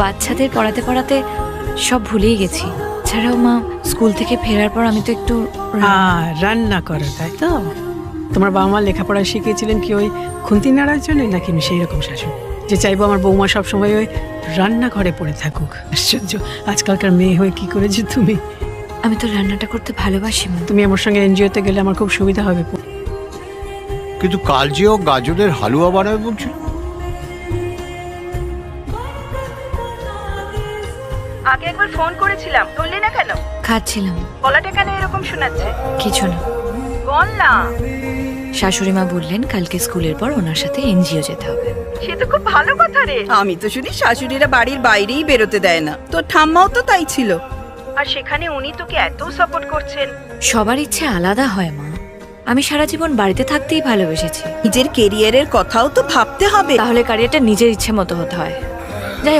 বাচ্চাদের পড়াতে পড়াতে সব ভুলেই গেছি। ছাড়াও মা, স্কুল থেকে ফেরার পর আমি তো একটু রান্না করো, তাই তো? তোমার বাবা মা লেখাপড়া শিখিয়েছিলেন কি ওই খুন্তি নাড়ার জন্য, নাকি আমি সেই রকম শাশুড়ি যে চাইবো আমার বৌমা সবসময় ওই রান্নাঘরে পড়ে থাকুক? আশ্চর্য, আজকালকার মেয়ে হয়ে কি করেছো তুমি? আমি তো রান্নাটা করতে ভালোবাসি মা। তুমি আমার সঙ্গে এনজিওতে গেলে আমার খুব সুবিধা হবে। কিন্তু কাল যে ও গাজরের হালুয়া বানাবে বলছিল। আগে একবার ফোন করেছিলাম, ধরলি না কেন? খাচ্ছিলাম। গলাটা কেন এরকম শোনাচ্ছে? কিছু না। বল না। শাশুড়ি মা বললেন কালকে স্কুলের পর ওনার সাথে এনজিও যেতে হবে। সে তো খুব ভালো কথা রে। আমি তো শুনি শাশুড়িরা বাড়ির বাইরেই বেরোতে দেয় না, তোর ঠাম্মাও তো তাই ছিল। আর সেখানে উনি তোকে এত সাপোর্ট করছেন। সবার ইচ্ছে আলাদা হয় মা। আমি সারা জীবন বাড়িতে থাকতেই ভালোবেসেছি। নিজের কেরিয়ারের কথাও তো ভাবতে হবে। তাহলে ক্যারিয়ারটা নিজের ইচ্ছে মতো হতে হয়।